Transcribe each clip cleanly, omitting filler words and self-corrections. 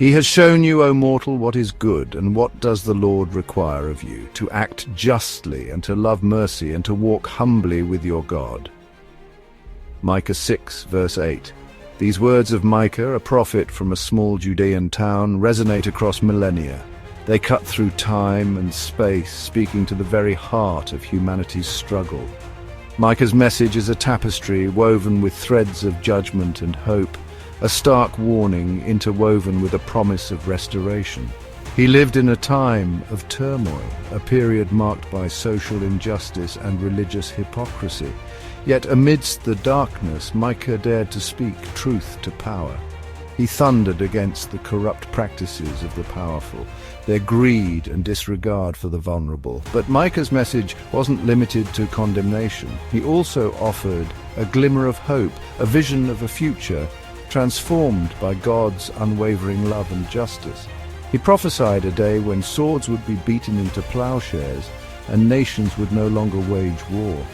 He has shown you, O mortal, what is good, and what does the Lord require of you, to act justly, and to love mercy, and to walk humbly with your God. Micah 6, verse 8. These words of Micah, a prophet from a small Judean town, resonate across millennia. They cut through time and space, speaking to the very heart of humanity's struggle. Micah's message is a tapestry woven with threads of judgment and hope, a stark warning interwoven with a promise of restoration. He lived in a time of turmoil, a period marked by social injustice and religious hypocrisy. Yet amidst the darkness, Micah dared to speak truth to power. He thundered against the corrupt practices of the powerful, their greed and disregard for the vulnerable. But Micah's message wasn't limited to condemnation. He also offered a glimmer of hope, a vision of a future transformed by God's unwavering love and justice. He prophesied a day when swords would be beaten into plowshares and nations would no longer wage war.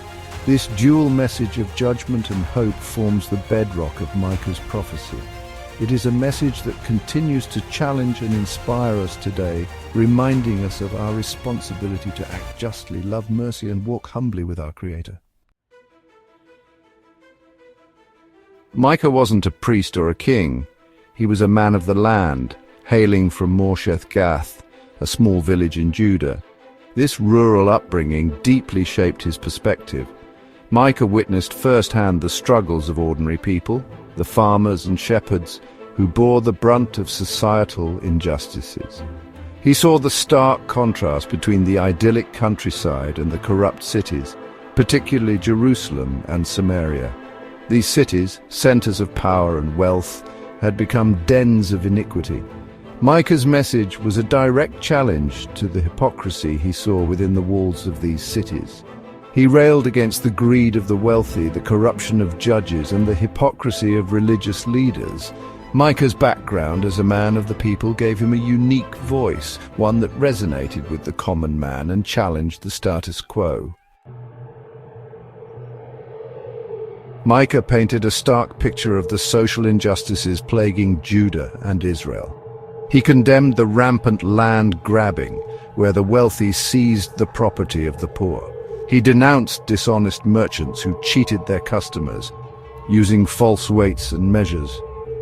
This dual message of judgment and hope forms the bedrock of Micah's prophecy. It is a message that continues to challenge and inspire us today, reminding us of our responsibility to act justly, love mercy, and walk humbly with our Creator. Micah wasn't a priest or a king. He was a man of the land, hailing from Moresheth Gath, a small village in Judah. This rural upbringing deeply shaped his perspective. Micah witnessed firsthand the struggles of ordinary people, the farmers and shepherds who bore the brunt of societal injustices. He saw the stark contrast between the idyllic countryside and the corrupt cities, particularly Jerusalem and Samaria. These cities, centers of power and wealth, had become dens of iniquity. Micah's message was a direct challenge to the hypocrisy he saw within the walls of these cities. He railed against the greed of the wealthy, the corruption of judges, and the hypocrisy of religious leaders. Micah's background as a man of the people gave him a unique voice, one that resonated with the common man and challenged the status quo. Micah painted a stark picture of the social injustices plaguing Judah and Israel. He condemned the rampant land grabbing, where the wealthy seized the property of the poor. He denounced dishonest merchants who cheated their customers, using false weights and measures.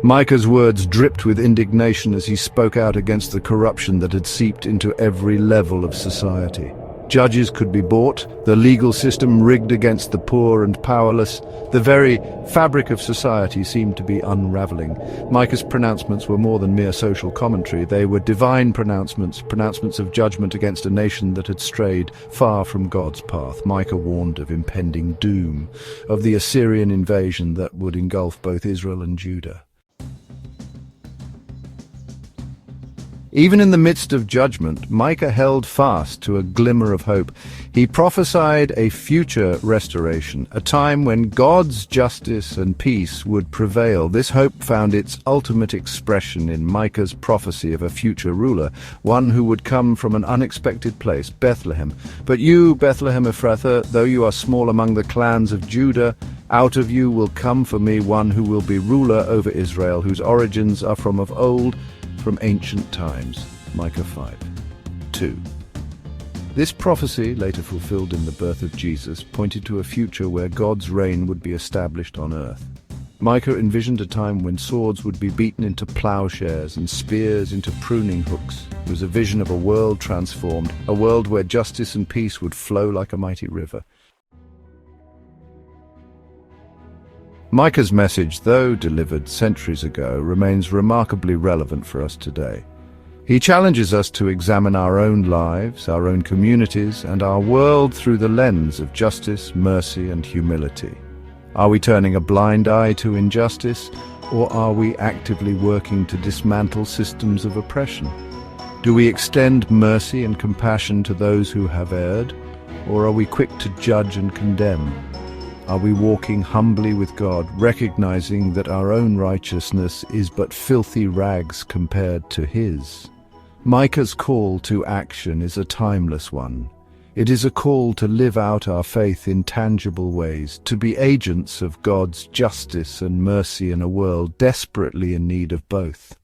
Micah's words dripped with indignation as he spoke out against the corruption that had seeped into every level of society. Judges could be bought, the legal system rigged against the poor and powerless. The very fabric of society seemed to be unraveling. Micah's pronouncements were more than mere social commentary. They were divine pronouncements, pronouncements of judgment against a nation that had strayed far from God's path. Micah warned of impending doom, of the Assyrian invasion that would engulf both Israel and Judah. Even in the midst of judgment, Micah held fast to a glimmer of hope. He prophesied a future restoration, a time when God's justice and peace would prevail. This hope found its ultimate expression in Micah's prophecy of a future ruler, one who would come from an unexpected place, Bethlehem. But you, Bethlehem Ephrathah, though you are small among the clans of Judah, out of you will come for me one who will be ruler over Israel, whose origins are from of old, from ancient times. Micah 5:2. This prophecy, later fulfilled in the birth of Jesus, pointed to a future where God's reign would be established on earth. Micah envisioned a time when swords would be beaten into plowshares and spears into pruning hooks. It was a vision of a world transformed, a world where justice and peace would flow like a mighty river. Micah's message, though delivered centuries ago, remains remarkably relevant for us today. He challenges us to examine our own lives, our own communities, and our world through the lens of justice, mercy, and humility. Are we turning a blind eye to injustice, or are we actively working to dismantle systems of oppression? Do we extend mercy and compassion to those who have erred, or are we quick to judge and condemn? Are we walking humbly with God, recognizing that our own righteousness is but filthy rags compared to His? Micah's call to action is a timeless one. It is a call to live out our faith in tangible ways, to be agents of God's justice and mercy in a world desperately in need of both.